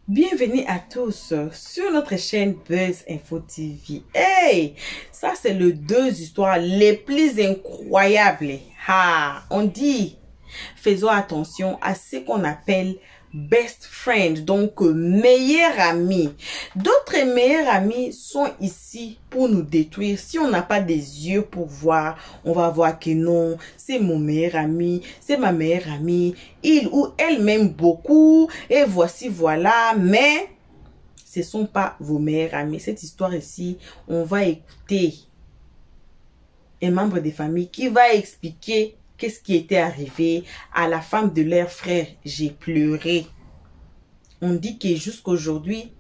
Bienvenue à tous sur notre chaîne Buzz Info TV. Hey, ça c'est les deux histoires les plus incroyables. On dit, faisons attention à ce qu'on appelle best friend, donc meilleur ami. D'autres meilleurs amis sont ici pour nous détruire. Si on n'a pas des yeux pour voir, on va voir que non, c'est mon meilleur ami, c'est ma meilleure amie, il ou elle m'aime beaucoup, et voici, voilà, mais ce ne sont pas vos meilleurs amis. Cette histoire ici, on va écouter un membre de famille qui va expliquer qu'est-ce qui était arrivé à la femme de leur frère. J'ai pleuré. On dit que jusqu'à aujourd'hui,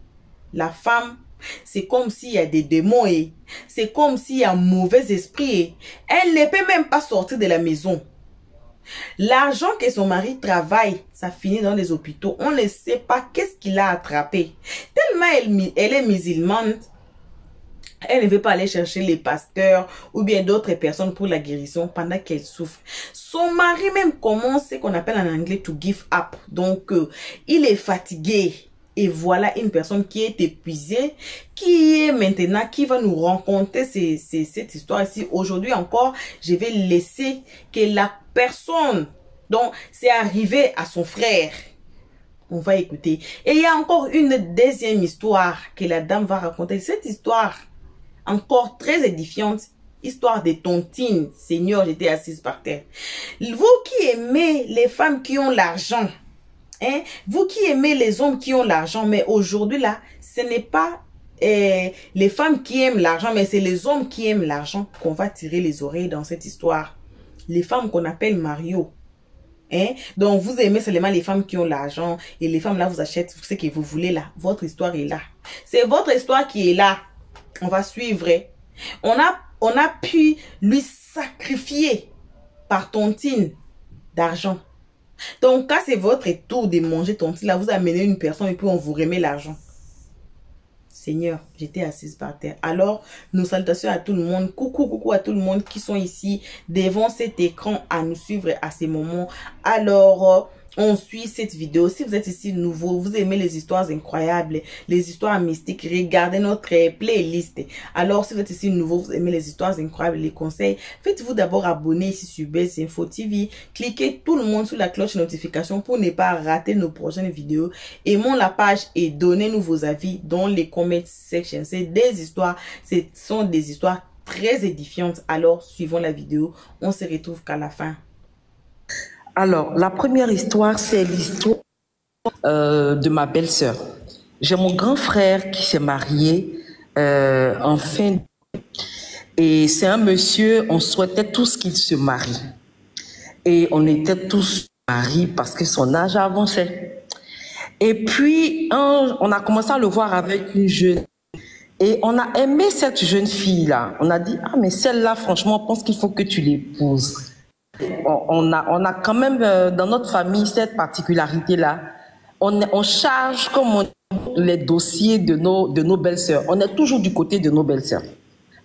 la femme, c'est comme s'il y a des démons et c'est comme s'il y a un mauvais esprit. Et elle ne peut même pas sortir de la maison. L'argent que son mari travaille, ça finit dans les hôpitaux. On ne sait pas qu'est-ce qu'il a attrapé. Tellement elle est musulmane. Elle ne veut pas aller chercher les pasteurs ou bien d'autres personnes pour la guérison pendant qu'elle souffre. Son mari même commence ce qu'on appelle en anglais to give up. Donc, il est fatigué. Et voilà une personne qui est épuisée, qui est maintenant, qui va nous raconter cette histoire ici. Aujourd'hui encore, je vais laisser que la personne dont c'est arrivé à son frère. On va écouter. Et il y a encore une deuxième histoire que la dame va raconter. Cette histoire encore très édifiante, histoire de tontine. Seigneur, j'étais assise par terre. Vous qui aimez les femmes qui ont l'argent, hein, vous qui aimez les hommes qui ont l'argent, mais aujourd'hui là, ce n'est pas les femmes qui aiment l'argent, mais c'est les hommes qui aiment l'argent qu'on va tirer les oreilles dans cette histoire. Les femmes qu'on appelle Mario. Hein? Donc vous aimez seulement les femmes qui ont l'argent et les femmes là vous achètent ce que vous voulez là. Votre histoire est là. C'est votre histoire qui est là. On va suivre. On a pu lui sacrifier par tontine d'argent. Donc, quand c'est votre tour de manger tontine, là, vous amenez une personne et puis on vous remet l'argent. Seigneur, j'étais assise par terre. Alors, nos salutations à tout le monde. Coucou, coucou à tout le monde qui sont ici devant cet écran à nous suivre à ces moments. Alors, on suit cette vidéo. Si vous êtes ici nouveau, vous aimez les histoires incroyables, les histoires mystiques, regardez notre playlist. Alors, si vous êtes ici nouveau, vous aimez les histoires incroyables, les conseils, faites-vous d'abord abonner ici sur Buzz Info TV. Cliquez tout le monde sur la cloche de notification pour ne pas rater nos prochaines vidéos. Aimons la page et donnez-nous vos avis dans les comment section. C'est des histoires, ce sont des histoires très édifiantes. Alors, suivons la vidéo. On se retrouve qu'à la fin. Alors, la première histoire, c'est l'histoire de ma belle-sœur. J'ai mon grand frère qui s'est marié en fin. Et c'est un monsieur, on souhaitait tous qu'il se marie. Et on était tous mariés parce que son âge avançait. Et puis, on a commencé à le voir avec une jeune. Et on a aimé cette jeune fille-là. On a dit, ah mais celle-là, franchement, on pense qu'il faut que tu l'épouses. On a quand même dans notre famille cette particularité-là. On charge comme les dossiers de nos belles-sœurs. On est toujours du côté de nos belles-sœurs.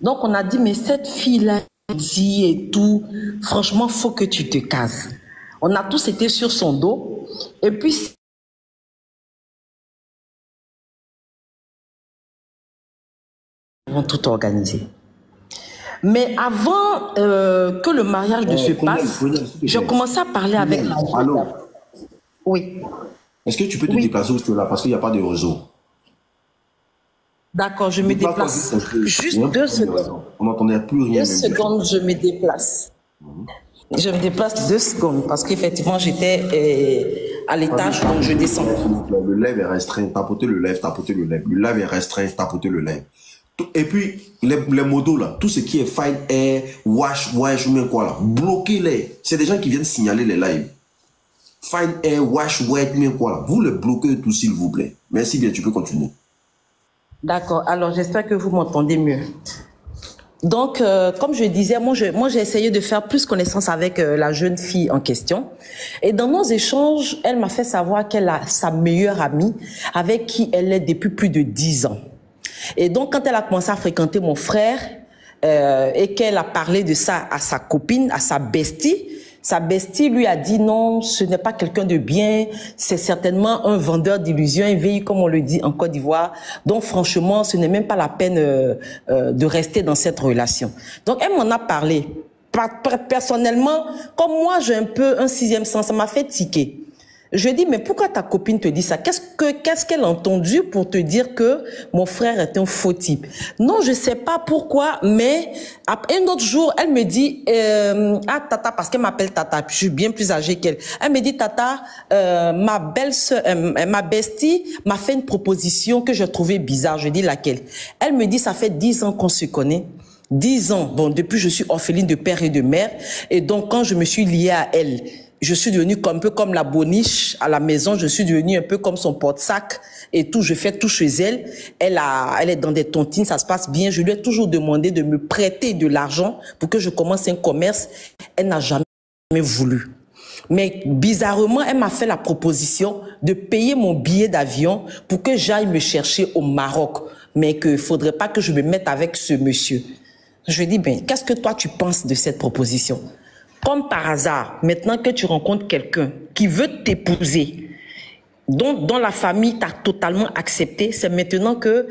Donc on a dit, mais cette fille-là dit et tout, franchement, faut que tu te cases. On a tous été sur son dos. Et puis, ils vont tout organiser. Mais avant que le mariage ne se passe, je commençais à parler avec la... Allô? Oui. Est-ce que tu peux te déplacer où là parce qu'il n'y a pas de réseau? D'accord, je me déplace. Juste 2 secondes. On n'entendait plus rien. 2 secondes, je me déplace. Je me déplace 2 secondes parce qu'effectivement, j'étais à l'étage, donc je descends. Le lèvre est restreint, tapotez le lèvre, tapotez le lèvre. Le lèvre est restreint, tapotez le lèvre. Et puis, les modos là, tout ce qui est fine air, wash, ou même quoi là, bloquez-les. C'est des gens qui viennent signaler les lives. Fine air, wash, même quoi là. Vous les bloquez tout s'il vous plaît. Merci bien, tu peux continuer. D'accord, alors j'espère que vous m'entendez mieux. Donc, comme je disais, moi j'ai essayé de faire plus connaissance avec la jeune fille en question. Et dans nos échanges, elle m'a fait savoir qu'elle a sa meilleure amie avec qui elle est depuis plus de 10 ans. Et donc, quand elle a commencé à fréquenter mon frère et qu'elle a parlé de ça à sa copine, à sa bestie, Sa bestie lui a dit non, ce n'est pas quelqu'un de bien, c'est certainement un vendeur d'illusions, un veille comme on le dit en Côte d'Ivoire. Donc franchement, ce n'est même pas la peine de rester dans cette relation. Donc elle m'en a parlé. Personnellement, comme moi j'ai un peu un sixième sens, ça m'a fait tiquer. Je dis, mais pourquoi ta copine te dit ça? Qu'est-ce qu'elle a entendu pour te dire que mon frère est un faux type? Non, je sais pas pourquoi, mais un autre jour, elle me dit, ah, Tata, parce qu'elle m'appelle Tata, je suis bien plus âgée qu'elle. Elle me dit, Tata, ma belle-sœur, ma bestie m'a fait une proposition que je trouvais bizarre. Je dis laquelle? Elle me dit, ça fait 10 ans qu'on se connaît. 10 ans. Bon, depuis, je suis orpheline de père et de mère. Et donc, quand je me suis liée à elle, je suis devenue un peu comme la boniche à la maison. Je suis devenue un peu comme son porte-sac et tout. Je fais tout chez elle. Elle est dans des tontines, ça se passe bien. Je lui ai toujours demandé de me prêter de l'argent pour que je commence un commerce. Elle n'a jamais voulu. Mais bizarrement, elle m'a fait la proposition de payer mon billet d'avion pour que j'aille me chercher au Maroc. Mais qu'il ne faudrait pas que je me mette avec ce monsieur. Je lui ai dit, ben, qu'est-ce que toi tu penses de cette proposition? Comme par hasard, maintenant que tu rencontres quelqu'un qui veut t'épouser, dont la famille t'a totalement accepté, c'est maintenant que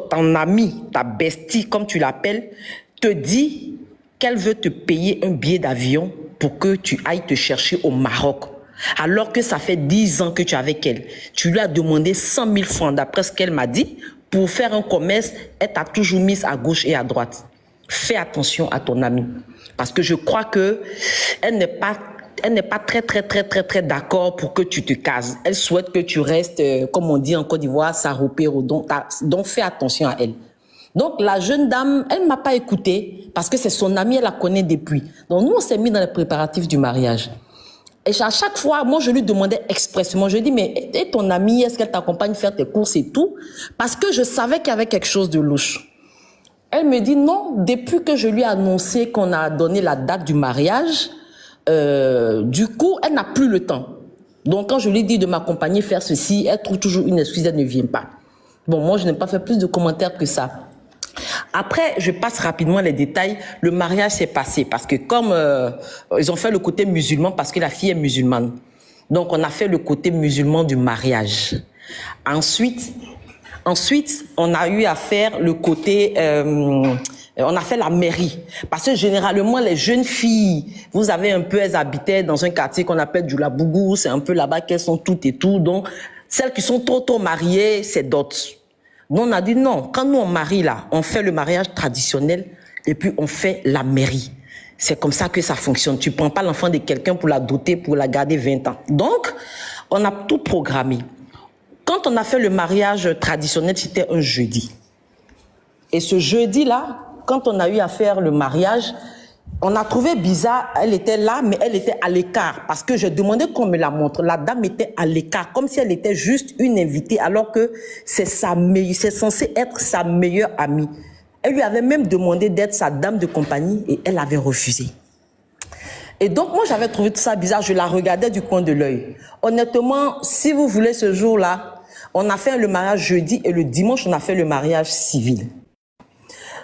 ton ami, ta bestie, comme tu l'appelles, te dit qu'elle veut te payer un billet d'avion pour que tu ailles te chercher au Maroc. Alors que ça fait 10 ans que tu es avec elle. Tu lui as demandé 100 000 francs, d'après ce qu'elle m'a dit, pour faire un commerce, elle t'a toujours mise à gauche et à droite. Fais attention à ton amie. Parce que je crois que elle n'est pas très d'accord pour que tu te cases. Elle souhaite que tu restes, comme on dit en Côte d'Ivoire, saropéro. Donc fais attention à elle. Donc la jeune dame, elle m'a pas écouté parce que c'est son amie, elle la connaît depuis. Donc nous, on s'est mis dans les préparatifs du mariage. Et à chaque fois, moi, je lui demandais expressément, je lui dis, mais et ton amie, est-ce qu'elle t'accompagne faire tes courses et tout? Parce que je savais qu'il y avait quelque chose de louche. Elle me dit non, depuis que je lui ai annoncé qu'on a donné la date du mariage, du coup, elle n'a plus le temps. Donc, quand je lui dis de m'accompagner faire ceci, elle trouve toujours une excuse, elle ne vient pas. Bon, moi, je n'ai pas fait plus de commentaires que ça. Après, je passe rapidement les détails. Le mariage s'est passé parce que comme ils ont fait le côté musulman parce que la fille est musulmane. Donc, on a fait le côté musulman du mariage. Ensuite, on a eu à faire le côté, on a fait la mairie. Parce que généralement, les jeunes filles, vous avez un peu, elles habitaient dans un quartier qu'on appelle Djoulabougou, c'est un peu là-bas qu'elles sont toutes et tout. Donc, celles qui sont trop tôt mariées, c'est d'autres. Nous, on a dit non, quand nous on marie là, on fait le mariage traditionnel et puis on fait la mairie. C'est comme ça que ça fonctionne. Tu prends pas l'enfant de quelqu'un pour la doter, pour la garder 20 ans. Donc, on a tout programmé. Quand on a fait le mariage traditionnel, c'était un jeudi. Et ce jeudi-là, quand on a eu à faire le mariage, on a trouvé bizarre, elle était là, mais elle était à l'écart. Parce que j'ai demandé qu'on me la montre. La dame était à l'écart, comme si elle était juste une invitée, alors que c'est censé être sa meilleure amie. Elle lui avait même demandé d'être sa dame de compagnie et elle avait refusé. Et donc, moi, j'avais trouvé tout ça bizarre. Je la regardais du coin de l'œil. Honnêtement, si vous voulez, ce jour-là, on a fait le mariage jeudi et le dimanche, on a fait le mariage civil.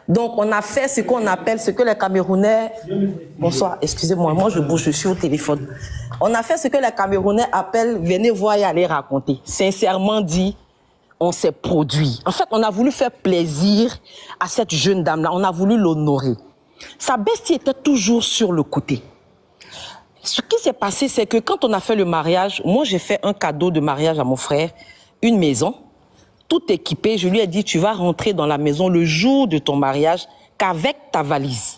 Donc, on a fait ce qu'on appelle, ce que les Camerounais... Bonsoir, excusez-moi, moi je bouge, je suis au téléphone. On a fait ce que les Camerounais appellent « venez voir et aller raconter ». Sincèrement dit, on s'est produit. En fait, on a voulu faire plaisir à cette jeune dame-là. On a voulu l'honorer. Sa bestie était toujours sur le côté. Ce qui s'est passé, c'est que quand on a fait le mariage, moi j'ai fait un cadeau de mariage à mon frère, une maison, tout équipé. Je lui ai dit, tu vas rentrer dans la maison le jour de ton mariage qu'avec ta valise.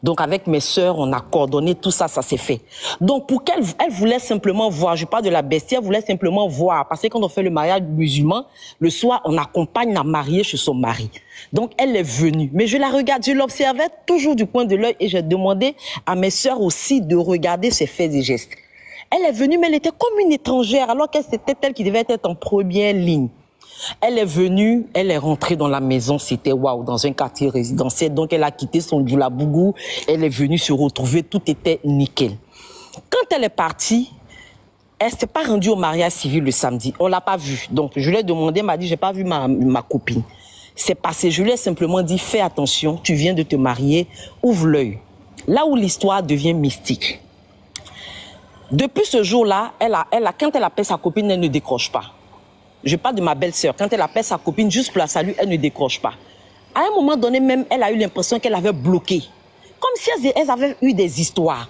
Donc avec mes sœurs, on a coordonné tout ça, ça s'est fait. Donc pour qu'elle voulait simplement voir, je parle de la bestie, elle voulait simplement voir. Parce que quand on fait le mariage musulman, le soir, on accompagne la mariée chez son mari. Donc elle est venue. Mais je la regarde, je l'observais toujours du coin de l'œil et j'ai demandé à mes sœurs aussi de regarder ses faits et gestes. Elle est venue, mais elle était comme une étrangère, alors que c'était elle qui devait être en première ligne. Elle est venue, elle est rentrée dans la maison, c'était waouh, dans un quartier résidentiel. Donc elle a quitté son Djoulabougou, elle est venue se retrouver, tout était nickel. Quand elle est partie, elle s'est pas rendue au mariage civil le samedi, on l'a pas vue. Donc je lui ai demandé, elle m'a dit, j'ai pas vu ma copine. C'est passé, je lui ai simplement dit, fais attention, tu viens de te marier, ouvre l'œil. Là où l'histoire devient mystique. Depuis ce jour-là, quand elle appelle sa copine, elle ne décroche pas. Je parle de ma belle-sœur. Quand elle appelle sa copine juste pour la saluer, elle ne décroche pas. À un moment donné même, elle a eu l'impression qu'elle avait bloqué. Comme si elles avaient eu des histoires.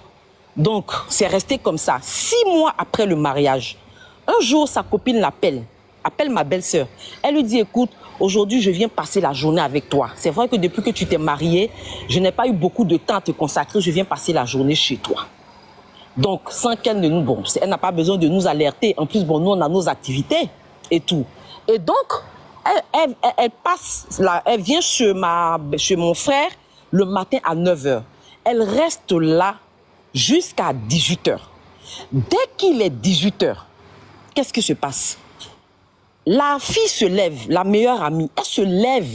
Donc, c'est resté comme ça. 6 mois après le mariage, un jour, sa copine l'appelle. Appelle ma belle-sœur. Elle lui dit, écoute, aujourd'hui, je viens passer la journée avec toi. C'est vrai que depuis que tu t'es mariée, je n'ai pas eu beaucoup de temps à te consacrer. Je viens passer la journée chez toi. Donc, sans qu'elle ne nous... Bon, elle n'a pas besoin de nous alerter. En plus, bon, nous, on a nos activités et tout. Et donc, elle vient chez mon frère le matin à 9 h. Elle reste là jusqu'à 18 h. Dès qu'il est 18 h, qu'est-ce qui se passe? La fille se lève, la meilleure amie, elle se lève.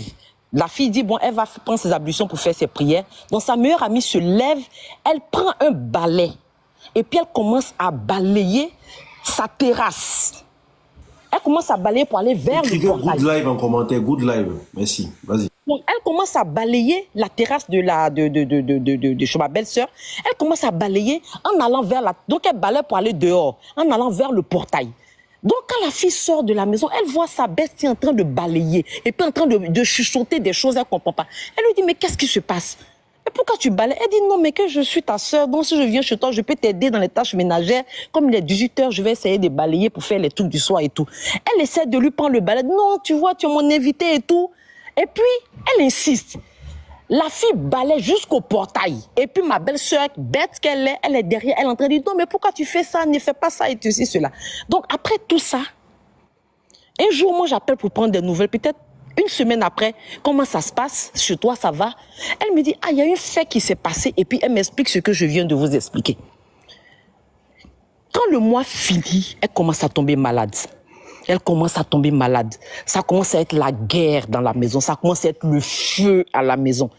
La fille dit, bon, elle va prendre ses ablutions pour faire ses prières. Donc, sa meilleure amie se lève, elle prend un balai. Et puis, elle commence à balayer sa terrasse. Elle commence à balayer pour aller vers le portail. Good live en commentaire, good live. Merci, vas-y. Donc, elle commence à balayer la terrasse de chez ma belle-sœur. Elle commence à balayer en allant vers la... Donc, elle balaye pour aller dehors, en allant vers le portail. Donc, quand la fille sort de la maison, elle voit sa bestie en train de balayer et puis en train de chuchoter des choses, elle ne comprend pas. Elle lui dit, mais qu'est-ce qui se passe? Et pourquoi tu balayes? Elle dit, non, mais que je suis ta sœur, donc si je viens chez toi, je peux t'aider dans les tâches ménagères. Comme il est 18 h, je vais essayer de balayer pour faire les trucs du soir et tout. Elle essaie de lui prendre le balai. Non, tu vois, tu es mon invité et tout. Et puis, elle insiste. La fille balaye jusqu'au portail. Et puis, ma belle-sœur, bête qu'elle est, elle est derrière, elle est en train de dire, non, mais pourquoi tu fais ça? Ne fais pas ça et ceci, cela. Donc, après tout ça, un jour, moi, j'appelle pour prendre des nouvelles. Peut-être une semaine après, comment ça se passe? Chez toi, ça va? Elle me dit, ah, il y a un fait qui s'est passé. Et puis, elle m'explique ce que je viens de vous expliquer. Quand le mois finit, elle commence à tomber malade. Elle commence à tomber malade. Ça commence à être la guerre dans la maison. Ça commence à être le feu à la maison.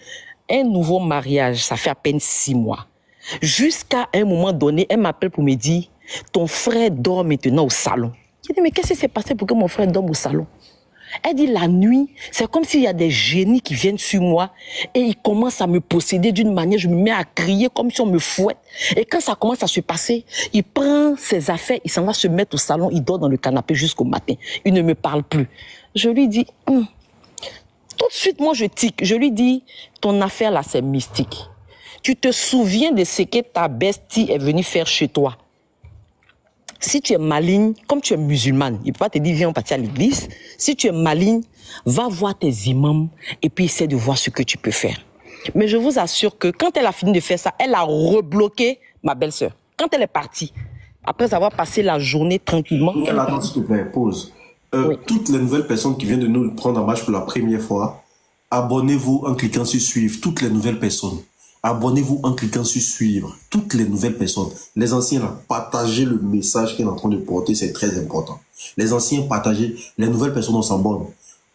Un nouveau mariage, ça fait à peine 6 mois. Jusqu'à un moment donné, elle m'appelle pour me dire, ton frère dort maintenant au salon. Je dis, mais qu'est-ce qui s'est passé pour que mon frère dorme au salon? Elle dit, la nuit, c'est comme s'il y a des génies qui viennent sur moi et ils commencent à me posséder d'une manière, je me mets à crier comme si on me fouette. Et quand ça commence à se passer, il prend ses affaires, il s'en va se mettre au salon, il dort dans le canapé jusqu'au matin. Il ne me parle plus. Je lui dis, tout de suite, moi je tique. Je lui dis, ton affaire là, c'est mystique. Tu te souviens de ce que ta bestie est venue faire chez toi? Si tu es maligne, comme tu es musulmane, il ne peut pas te dire, viens, on partit à l'église. Si tu es maligne, va voir tes imams et puis essaie de voir ce que tu peux faire. Mais je vous assure que quand elle a fini de faire ça, elle a rebloqué ma belle-sœur. Quand elle est partie, après avoir passé la journée tranquillement... Attends, s'il te plaît, pause. Oui. Toutes les nouvelles personnes qui viennent de nous prendre en marche pour la première fois, abonnez-vous en cliquant sur suivre. Toutes les nouvelles personnes. Abonnez-vous en cliquant sur suivre. Toutes les nouvelles personnes. Les anciens, là, partagez le message qu'elle est en train de porter, c'est très important. Les anciens, partagez. Les nouvelles personnes, on s'abonne.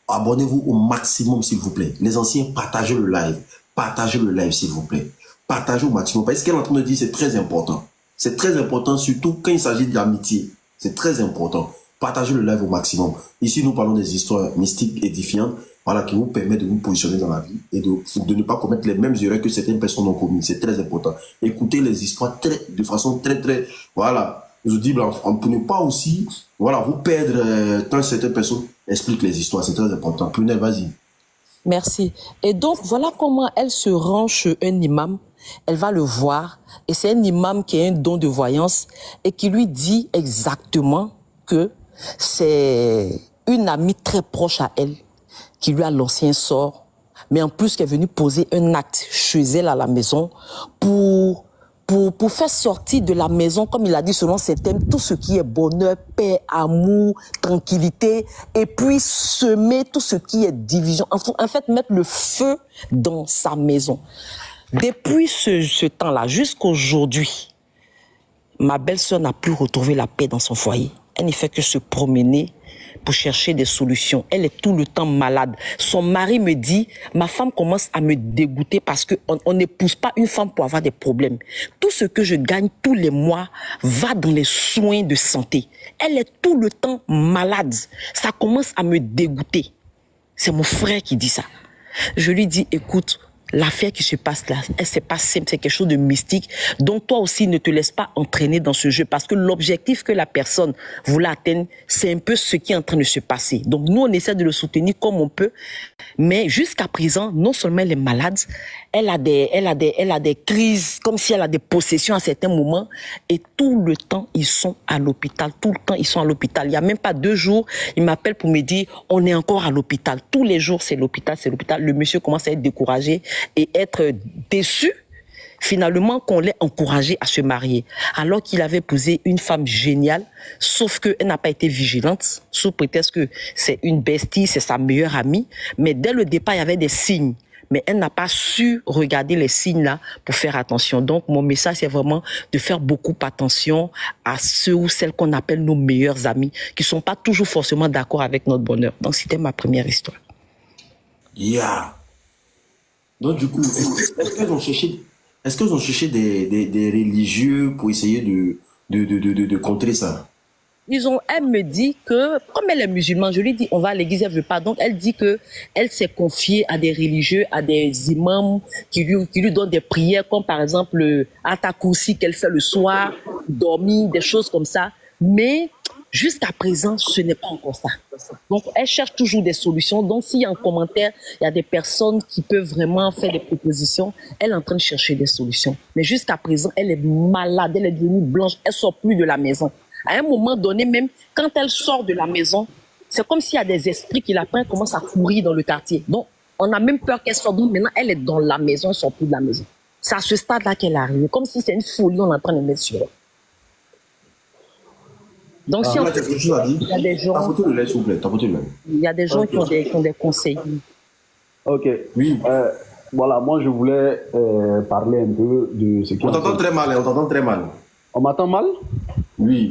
Abonnez-vous au maximum, s'il vous plaît. Les anciens, partagez le live. Partagez le live, s'il vous plaît. Partagez au maximum. Parce qu'elle est en train de dire, c'est très important. C'est très important, surtout quand il s'agit d'amitié. C'est très important. Partagez le live au maximum. Ici, nous parlons des histoires mystiques édifiantes, voilà, qui vous permettent de vous positionner dans la vie et de ne pas commettre les mêmes erreurs que certaines personnes ont commises. C'est très important. Écoutez les histoires de façon très, voilà, audible, pour ne pas aussi, voilà, vous perdre quand certaines personnes expliquent les histoires. C'est très important. Prunelle, vas-y. Merci. Et donc, voilà comment elle se rend chez un imam. Elle va le voir et c'est un imam qui a un don de voyance et qui lui dit exactement que c'est une amie très proche à elle qui lui a lancé un sort, mais en plus qui est venue poser un acte chez elle à la maison pour faire sortir de la maison, comme il a dit selon ses thèmes, tout ce qui est bonheur, paix, amour, tranquillité, et puis semer tout ce qui est division. En fait, mettre le feu dans sa maison. Depuis ce temps-là, jusqu'aujourd'hui, ma belle-sœur n'a plus retrouvé la paix dans son foyer. Elle ne fait que se promener pour chercher des solutions. Elle est tout le temps malade. Son mari me dit, ma femme commence à me dégoûter parce qu'on n'épouse pas une femme pour avoir des problèmes. Tout ce que je gagne tous les mois va dans les soins de santé. Elle est tout le temps malade. Ça commence à me dégoûter. C'est mon frère qui dit ça. Je lui dis, écoute, l'affaire qui se passe là, c'est pas simple, c'est quelque chose de mystique. Donc toi aussi, ne te laisse pas entraîner dans ce jeu parce que l'objectif que la personne voulait atteindre, c'est un peu ce qui est en train de se passer. Donc nous, on essaie de le soutenir comme on peut, mais jusqu'à présent, non seulement elle est malade, elle a des crises, comme si elle a des possessions à certains moments, et tout le temps, ils sont à l'hôpital. Tout le temps, ils sont à l'hôpital. Il y a même pas 2 jours, il m'appelle pour me dire, on est encore à l'hôpital. Tous les jours, c'est l'hôpital, c'est l'hôpital. Le monsieur commence à être découragé et être déçu, finalement, qu'on l'ait encouragé à se marier. Alors qu'il avait épousé une femme géniale, sauf qu'elle n'a pas été vigilante, sous prétexte que c'est une bestie, c'est sa meilleure amie. Mais dès le départ, il y avait des signes. Mais elle n'a pas su regarder les signes là pour faire attention. Donc, mon message, c'est vraiment de faire beaucoup attention à ceux ou celles qu'on appelle nos meilleurs amis, qui sont pas toujours forcément d'accord avec notre bonheur. Donc, c'était ma première histoire. Yeah. Donc, du coup, est-ce qu'ils ont cherché des religieux pour essayer de contrer ça? Elle me dit que, comme elle est musulmane, je lui dis, on va à l'église, elle veut pas. Donc, elle dit que elle s'est confiée à des religieux, à des imams qui lui donnent des prières, comme par exemple le Atakoussi qu'elle fait le soir, dormir, des choses comme ça. Mais, jusqu'à présent, ce n'est pas encore ça. Donc, elle cherche toujours des solutions. Donc, s'il y a un commentaire, il y a des personnes qui peuvent vraiment faire des propositions, elle est en train de chercher des solutions. Mais jusqu'à présent, elle est malade, elle est devenue blanche, elle sort plus de la maison. À un moment donné, même quand elle sort de la maison, c'est comme s'il y a des esprits qui la prennent, commencent à courir dans le quartier. Donc, on a même peur qu'elle sorte. Donc, maintenant, elle est dans la maison, elle ne sort plus de la maison. C'est à ce stade-là qu'elle arrive. Comme si c'est une folie, on est en train de mettre sur elle. Donc, si on... il y a des gens... Tapotez le lait, s'il vous plaît. Tapotez le lait. Il y a des gens qui ont des conseils. Ok. Oui. Voilà, moi, je voulais parler un peu de ce qui... On t'entend très mal, on t'entend très mal. On m'entend mal? Oui.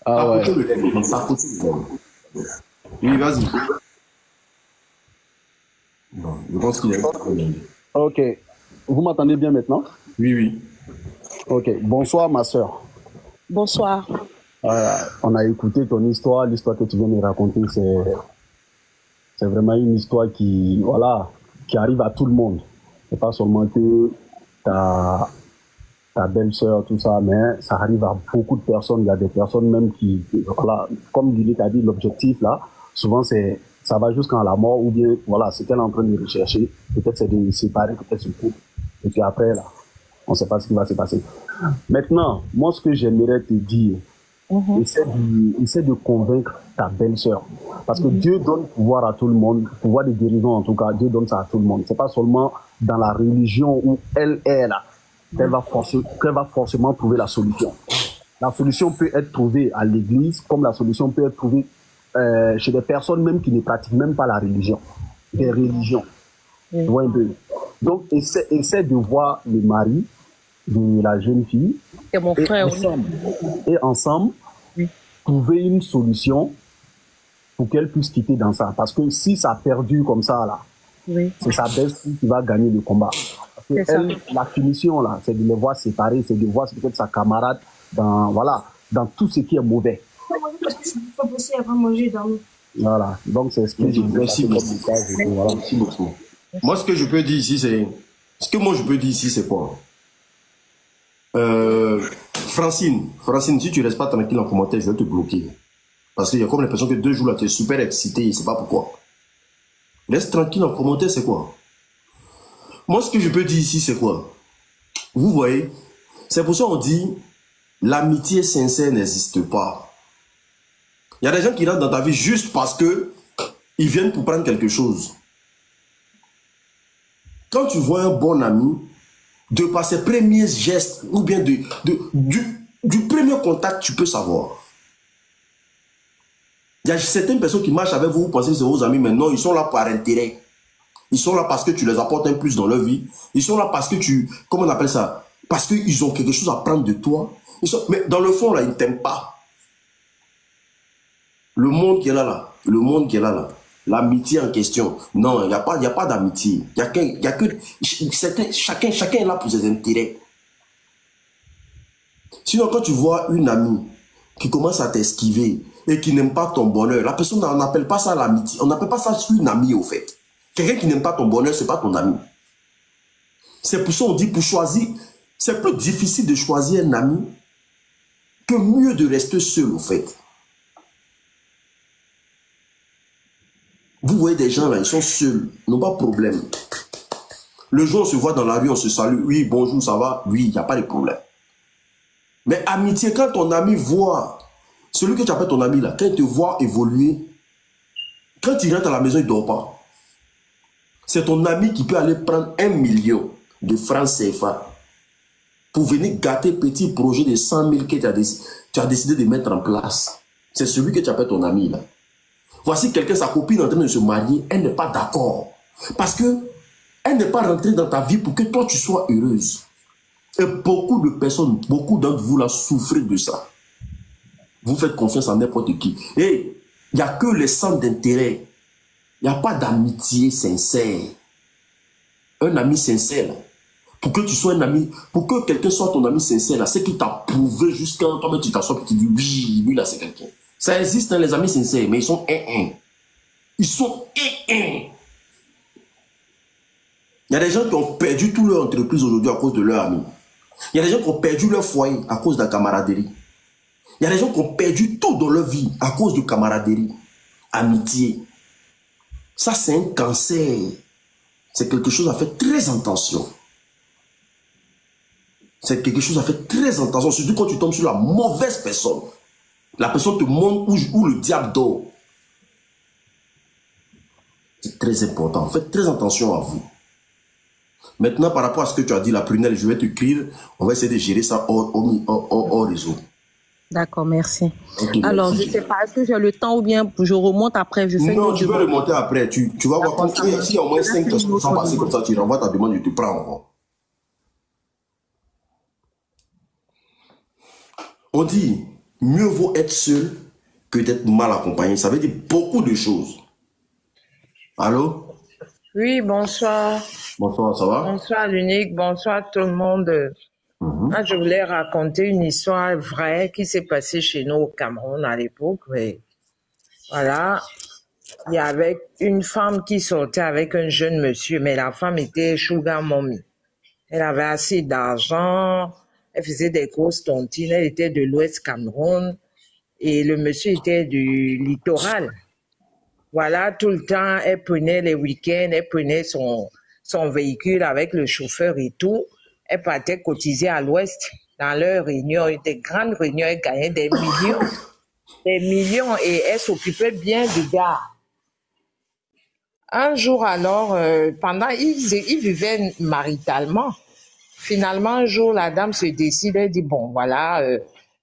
Ah ouais. Tapotez le lait. Tapotez le lait. Oui, vas-y. Non, je pense qu'il est... Ok. Vous m'entendez bien maintenant? Oui, oui. Ok. Bonsoir, ma soeur. Bonsoir. On a écouté ton histoire, l'histoire que tu viens de raconter, c'est vraiment une histoire qui arrive à tout le monde. C'est pas seulement que ta belle-sœur, tout ça, mais ça arrive à beaucoup de personnes. Il y a des personnes même qui comme Lily t'a dit, l'objectif là, souvent ça va jusqu'à la mort, ou bien, ce qu'elle est en train de rechercher, peut-être c'est de se séparer, peut-être se couper. Et puis après, là, on ne sait pas ce qui va se passer. Maintenant, moi, ce que j'aimerais te dire, essaie de convaincre ta belle-sœur. Parce que Dieu donne pouvoir à tout le monde, pouvoir de guérison en tout cas, Dieu donne ça à tout le monde. C'est pas seulement dans la religion où elle est là qu'elle va forcément trouver la solution. La solution peut être trouvée à l'église, comme la solution peut être trouvée chez des personnes même qui ne pratiquent même pas la religion. Des religions. Tu vois un peu. Donc, essaie de voir le mari de la jeune fille. Et mon frère et ensemble, trouver une solution pour qu'elle puisse quitter dans ça. Parce que si ça perdu comme ça, là, c'est sa belle-fille qui va gagner le combat. Parce que elle, la finition, là, c'est de les voir séparés, c'est de voir peut-être sa camarade dans tout ce qui est mauvais. Il faut bosser avant manger et dormir. Voilà. Donc, c'est ce que je veux dire. Merci beaucoup. Moi, ce que je peux dire ici, c'est quoi? Francine, si tu restes pas tranquille en commentaire, je vais te bloquer. Parce qu'il y a comme l'impression que 2 jours là, tu es super excité, je sais pas pourquoi. Reste tranquille en commentaire, c'est quoi? Moi, ce que je peux dire ici, c'est quoi? Vous voyez, c'est pour ça qu'on dit, l'amitié sincère n'existe pas. Il y a des gens qui rentrent dans ta vie juste parce que ils viennent pour prendre quelque chose. Quand tu vois un bon ami, de par ses premiers gestes, ou bien du premier contact, tu peux savoir. Il y a certaines personnes qui marchent avec vous, vous pensez que c'est vos amis, mais non, ils sont là par intérêt. Ils sont là parce que tu les apportes un plus dans leur vie. Ils sont là parce que comment on appelle ça? Parce qu'ils ont quelque chose à prendre de toi. Mais dans le fond, là, ils ne t'aiment pas. Le monde qui est là, l'amitié en question. Non, il n'y a pas d'amitié. Chacun est là pour ses intérêts. Sinon, quand tu vois une amie qui commence à t'esquiver et qui n'aime pas ton bonheur, la personne, on n'appelle pas ça l'amitié. On n'appelle pas ça une amie, au fait. Quelqu'un qui n'aime pas ton bonheur, ce n'est pas ton ami. C'est pour ça qu'on dit pour choisir, c'est plus difficile de choisir un ami que mieux de rester seul, au fait. Vous voyez des gens là, ils sont seuls, ils n'ont pas de problème. Le jour où on se voit dans la rue, on se salue, oui, bonjour, ça va, oui, il n'y a pas de problème. Mais amitié, quand ton ami voit, celui que tu appelles ton ami là, quand il te voit évoluer, quand il rentre à la maison, il ne dort pas. C'est ton ami qui peut aller prendre 1 million de francs CFA pour venir gâter petit projet de 100 000 que tu as décidé de mettre en place. C'est celui que tu appelles ton ami là. Voici quelqu'un, sa copine est en train de se marier, elle n'est pas d'accord. Parce que elle n'est pas rentrée dans ta vie pour que toi tu sois heureuse. Et beaucoup de personnes, beaucoup d'entre vous là souffrez de ça. Vous faites confiance en n'importe qui. Et il n'y a que les centres d'intérêt. Il n'y a pas d'amitié sincère. Un ami sincère, pour que tu sois un ami, pour que quelqu'un soit ton ami sincère, c'est qu'il t'a prouvé jusqu'à toi-même tu t'assois et tu dis oui, lui là c'est quelqu'un. Ça existe, hein, les amis sincères, mais ils sont Ils sont Il y a des gens qui ont perdu toute leur entreprise aujourd'hui à cause de leurs amis. Il y a des gens qui ont perdu leur foyer à cause de la camaraderie. Il y a des gens qui ont perdu tout dans leur vie à cause de camaraderie, amitié. Ça, c'est un cancer. C'est quelque chose à faire très attention. C'est quelque chose à faire très attention. Surtout quand tu tombes sur la mauvaise personne. La personne te montre où le diable dort. C'est très important. Faites très attention à vous. Maintenant, par rapport à ce que tu as dit, la prunelle, je vais t'écrire. On va essayer de gérer ça hors réseau. D'accord, merci. Okay, alors, merci. Je ne sais pas, est-ce que j'ai le temps ou bien je remonte après? Non, tu veux remonter après. Tu vas voir quand il y a au moins 5 personnes qui sont passées comme ça, tu renvoies ta demande, je te prends encore. On dit, mieux vaut être seul que d'être mal accompagné. Ça veut dire beaucoup de choses. Allô? Oui, bonsoir. Bonsoir, ça va? Bonsoir l'unique, bonsoir tout le monde. Moi, je voulais raconter une histoire vraie qui s'est passée chez nous au Cameroun à l'époque. Voilà, il y avait une femme qui sortait avec un jeune monsieur, mais la femme était sugar mommy. Elle avait assez d'argent, elle faisait des grosses tontines, elle était de l'Ouest Cameroun et le monsieur était du littoral. Voilà, tout le temps, elle prenait les week-ends, elle prenait son véhicule avec le chauffeur et tout. Elle partait cotiser à l'Ouest dans leurs réunions, des grandes réunions, elle gagnait des millions et elle s'occupait bien du gars. Un jour alors, pendant, ils vivaient maritalement. Finalement, un jour, la dame se décide, elle dit, bon, voilà,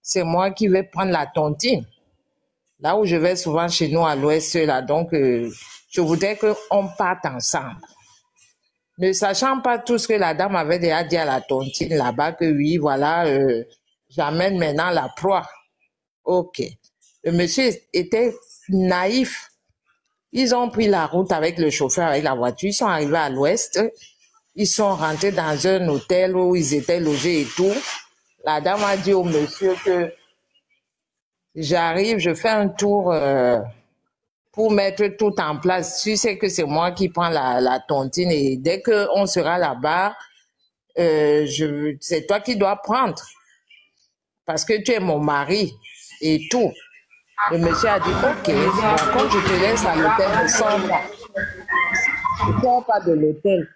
c'est moi qui vais prendre la tontine. Là où je vais souvent chez nous à l'Ouest, là, donc je voudrais qu'on parte ensemble. Ne sachant pas tout ce que la dame avait déjà dit à la tontine là-bas, que oui, voilà, j'amène maintenant la proie. Ok. Le monsieur était naïf. Ils ont pris la route avec le chauffeur, avec la voiture. Ils sont arrivés à l'Ouest. Ils sont rentrés dans un hôtel où ils étaient logés et tout. La dame a dit au monsieur que j'arrive, je fais un tour pour mettre tout en place. Tu sais que c'est moi qui prends la tontine et dès qu'on sera là-bas, c'est toi qui dois prendre parce que tu es mon mari et tout. Le monsieur a dit, ok, bon, quand je te laisse à l'hôtel, ne sors pas. Ne sors pas de l'hôtel.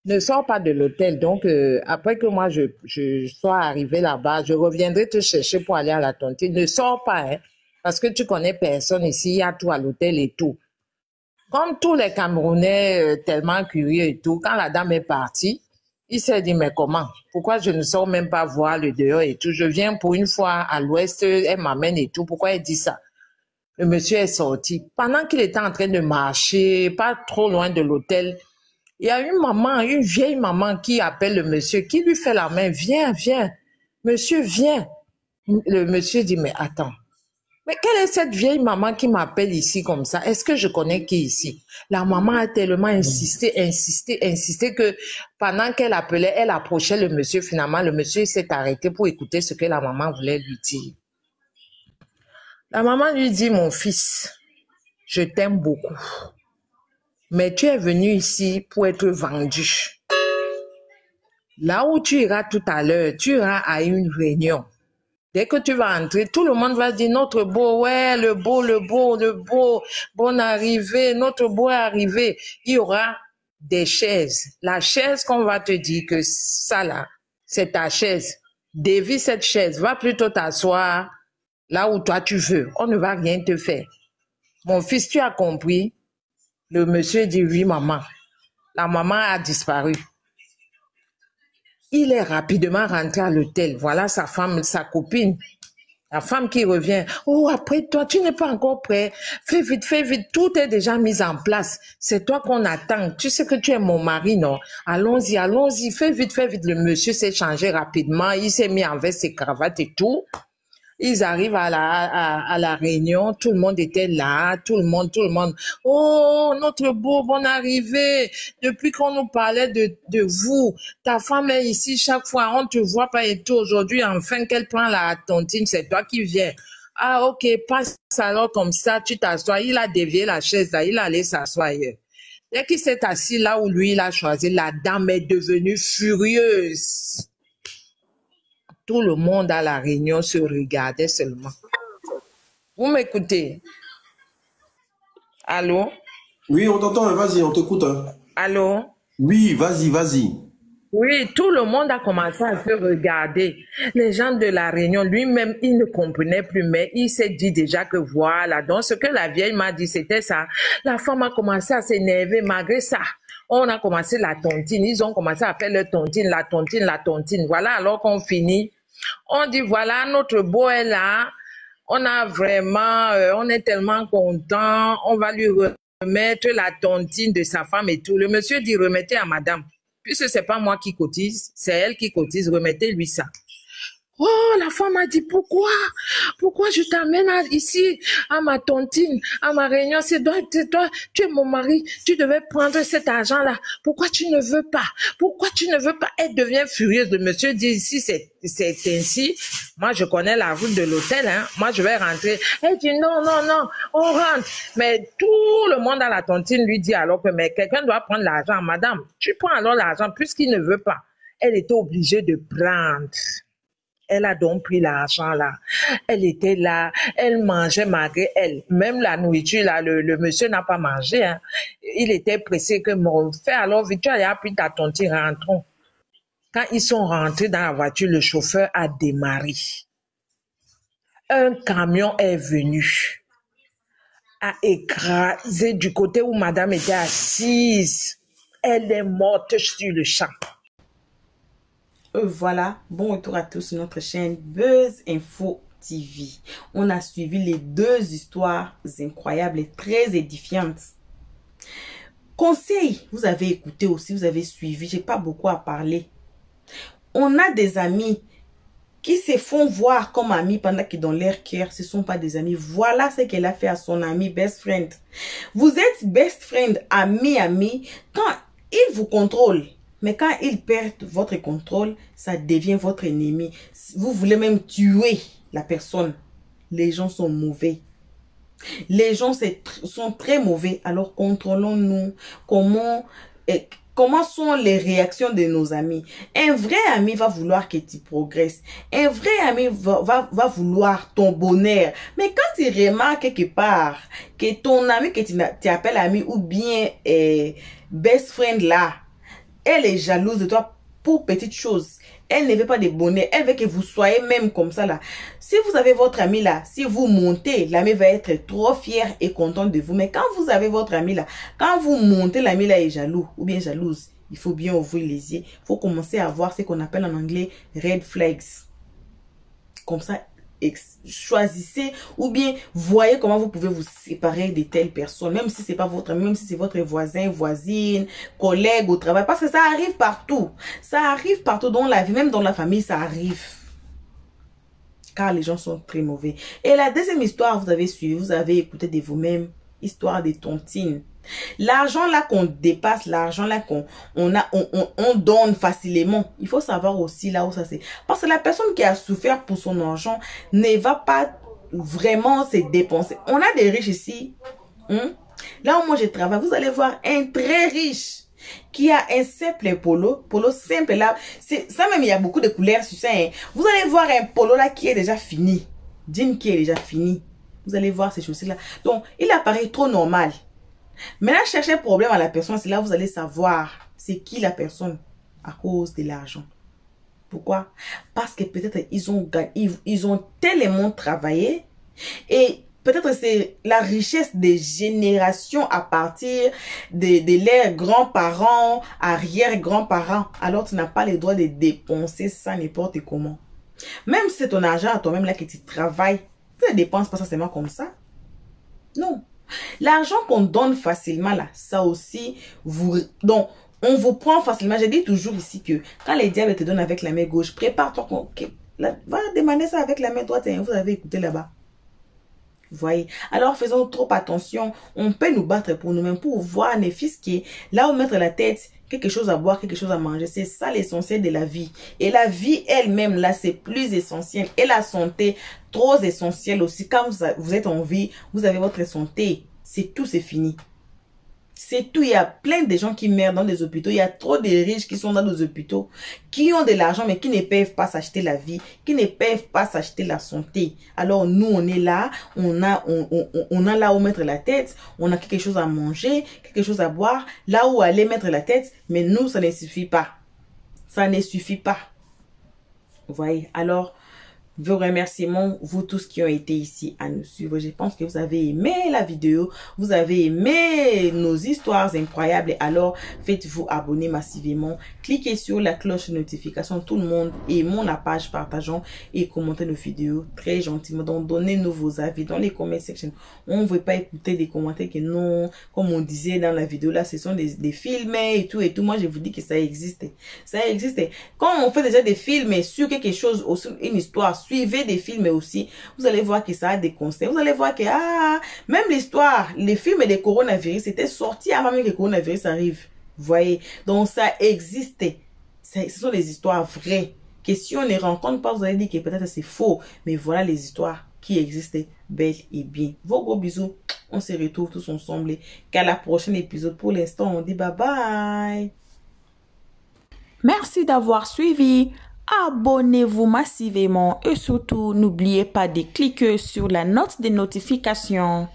Ne sors pas de l'hôtel. Donc, après que moi, je sois arrivé là-bas, je reviendrai te chercher pour aller à la tontine. Ne sors pas, hein, parce que tu connais personne ici, il y a tout à l'hôtel et tout. Comme tous les Camerounais tellement curieux et tout, quand la dame est partie, il s'est dit, mais comment? Pourquoi je ne sors même pas voir le dehors et tout? Je viens pour une fois à l'Ouest, elle m'amène et tout. Pourquoi elle dit ça? Le monsieur est sorti. Pendant qu'il était en train de marcher, pas trop loin de l'hôtel, il y a une maman, une vieille maman qui appelle le monsieur, qui lui fait la main. Viens, viens. Monsieur, viens. Le monsieur dit, mais attends. Mais quelle est cette vieille maman qui m'appelle ici comme ça? Est-ce que je connais qui ici? La maman a tellement insisté que pendant qu'elle appelait, elle approchait le monsieur. Finalement, le monsieur s'est arrêté pour écouter ce que la maman voulait lui dire. La maman lui dit, mon fils, je t'aime beaucoup. Mais tu es venu ici pour être vendu. Là où tu iras tout à l'heure, tu iras à une réunion. Dès que tu vas entrer, tout le monde va dire notre beau, ouais, le beau, bonne arrivée, notre beau est arrivé. Il y aura des chaises. La chaise qu'on va te dire que ça là, c'est ta chaise. Dévie cette chaise, va plutôt t'asseoir là où toi tu veux. On ne va rien te faire. Mon fils, tu as compris? Le monsieur dit oui, maman. La maman a disparu. Il est rapidement rentré à l'hôtel. Voilà sa femme, sa copine. La femme qui revient. Oh, après toi, tu n'es pas encore prêt. Fais vite, fais vite. Tout est déjà mis en place. C'est toi qu'on attend. Tu sais que tu es mon mari, non? Allons-y, allons-y. Fais vite, fais vite. Le monsieur s'est changé rapidement. Il s'est mis en veste, ses cravates et tout. Ils arrivent à la réunion, tout le monde était là, tout le monde. Oh, notre beau, bonne arrivée. Depuis qu'on nous parlait de vous, ta femme est ici chaque fois, on te voit pas et tout. Aujourd'hui, enfin, qu'elle prend la tontine, c'est toi qui viens. Ah, ok, passe alors comme ça, tu t'assois. Il a dévié la chaise là, il allait s'asseoir ailleurs. Dès qu'il s'est assis là où lui, il a choisi, la dame est devenue furieuse. Tout le monde à la réunion se regardait seulement. Vous m'écoutez? Allô? Oui, on t'entend, vas-y, on t'écoute. Hein. Allô? Oui, vas-y, vas-y. Oui, tout le monde a commencé à se regarder. Les gens de la réunion, lui-même, il ne comprenait plus, mais il s'est dit déjà que voilà. Donc, ce que la vieille m'a dit, c'était ça. La femme a commencé à s'énerver malgré ça. On a commencé la tontine. Ils ont commencé à faire leur tontine, la tontine, la tontine. Voilà, alors qu'on finit. On dit, voilà, notre beau est là. On a vraiment, on est tellement content. On va lui remettre la tontine de sa femme et tout. Le monsieur dit, remettez à madame. Puisque c'est pas moi qui cotise, c'est elle qui cotise, remettez-lui ça. Oh, la femme a dit, pourquoi je t'amène ici, à ma tontine, à ma réunion, c'est toi, tu es mon mari, tu devais prendre cet argent-là. Pourquoi tu ne veux pas? Elle devient furieuse. Le monsieur dit, ici, c'est ainsi. Moi, je connais la route de l'hôtel, hein. Moi, je vais rentrer. Elle dit, non, on rentre. Mais tout le monde à la tontine lui dit alors que, mais quelqu'un doit prendre l'argent. Madame, tu prends alors l'argent puisqu'il ne veut pas. Elle était obligée de prendre. Elle a donc pris l'argent là. Elle était là, elle mangeait malgré elle. Même la nourriture là, le monsieur n'a pas mangé. Hein. Il était pressé que mon frère, alors vite, tu as pris ta tontine, rentrons. Quand ils sont rentrés dans la voiture, le chauffeur a démarré. Un camion est venu, a écrasé du côté où madame était assise. Elle est morte sur le champ. Voilà, bon retour à tous sur notre chaîne Buzz Info TV. On a suivi les deux histoires incroyables et très édifiantes. Conseil, vous avez écouté aussi, vous avez suivi, j'ai pas beaucoup à parler. On a des amis qui se font voir comme amis pendant que dans leur cœur, ce ne sont pas des amis. Voilà ce qu'elle a fait à son ami best friend. Vous êtes best friend, ami, quand il vous contrôle. Mais quand il perd votre contrôle, ça devient votre ennemi. Vous voulez même tuer la personne. Les gens sont mauvais. Les gens sont très mauvais. Alors contrôlons-nous. Comment sont les réactions de nos amis? Un vrai ami va vouloir que tu progresses. Un vrai ami va vouloir ton bonheur. Mais quand tu remarques quelque part que ton ami que tu appelles ami ou bien best friend là, elle est jalouse de toi pour petites choses. Elle ne veut pas de bonheur. Elle veut que vous soyez même comme ça là. Si vous avez votre ami là, si vous montez, l'ami va être trop fier et content de vous. Mais quand vous avez votre ami là, quand vous montez, l'ami là est jaloux ou bien jalouse. Il faut bien ouvrir les yeux. Il faut commencer à voir ce qu'on appelle en anglais red flags. Comme ça, choisissez ou bien voyez comment vous pouvez vous séparer de telles personnes, même si c'est pas votre ami, même si c'est votre voisin, voisine, collègue au travail, parce que ça arrive partout. Ça arrive partout dans la vie, même dans la famille, ça arrive. Car les gens sont très mauvais. Et la deuxième histoire, vous avez suivi, vous avez écouté de vous-même, histoire des tontines. L'argent là qu'on dépasse, l'argent là qu'on donne facilement, il faut savoir aussi là où ça c'est. Parce que la personne qui a souffert pour son argent ne va pas vraiment se dépenser. On a des riches ici, Là où moi je travaille, vous allez voir un très riche qui a un simple polo simple là. Ça même, il y a beaucoup de couleurs sur ça. Hein. Vous allez voir un polo là qui est déjà fini. Jean qui est déjà fini. Vous allez voir ces choses-là. Donc, il apparaît trop normal. Maintenant, cherchez un problème à la personne. C'est là où vous allez savoir c'est qui la personne à cause de l'argent. Pourquoi? Parce que peut-être ils ont tellement travaillé et peut-être c'est la richesse des générations à partir de leurs grands-parents, arrière-grands-parents. Alors, tu n'as pas le droit de dépenser ça n'importe comment. Même si c'est ton argent à toi-même là que tu travailles, tu ne dépenses pas ça seulement comme ça. Non. L'argent qu'on donne facilement là, ça aussi, donc, on vous prend facilement. Je dis toujours ici que quand les diables te donnent avec la main gauche, prépare-toi. Va demander ça avec la main droite. Vous avez écouté là-bas. Vous voyez. Alors, faisons trop attention. On peut nous battre pour nous-mêmes, pour voir les fils qui là où mettre la tête, quelque chose à boire, quelque chose à manger. C'est ça l'essentiel de la vie. Et la vie elle-même, là, c'est plus essentiel. Et la santé, trop essentielle aussi. Quand vous êtes en vie, vous avez votre santé. C'est tout, c'est fini. C'est tout. Il y a plein de gens qui meurent dans des hôpitaux. Il y a trop de riches qui sont dans nos hôpitaux, qui ont de l'argent, mais qui ne peuvent pas s'acheter la vie, qui ne peuvent pas s'acheter la santé. Alors, nous, on est là, on a là où mettre la tête, on a quelque chose à manger, quelque chose à boire, là où aller mettre la tête, mais nous, ça ne suffit pas. Ça ne suffit pas. Vous voyez? Alors, vos remerciements, vous tous qui ont été ici à nous suivre. Je pense que vous avez aimé la vidéo, vous avez aimé nos histoires incroyables. Alors, faites-vous abonner massivement. Cliquez sur la cloche de notification, tout le monde. Aimons la page, partageons et commentez nos vidéos très gentiment. Donc, donnez-nous vos avis dans les comment sections. On ne veut pas écouter des commentaires que non, comme on disait dans la vidéo là, ce sont des films et tout et tout. Moi, je vous dis que ça existe. Ça existe. Quand on fait déjà des films sur quelque chose, sur une histoire, suivez des films aussi, vous allez voir que ça a des conseils. Vous allez voir que, même l'histoire, les films des coronavirus, c'était sorti avant même que le coronavirus arrive. Vous voyez? Donc, ça existait. Ce sont des histoires vraies. Que si on ne rencontre pas, vous allez dire que peut-être c'est faux. Mais voilà les histoires qui existaient bel et bien. Vos gros bisous. On se retrouve tous ensemble. Qu'à la prochaine épisode. Pour l'instant, on dit bye bye. Merci d'avoir suivi. Abonnez-vous massivement et surtout, n'oubliez pas de cliquer sur la note de notification.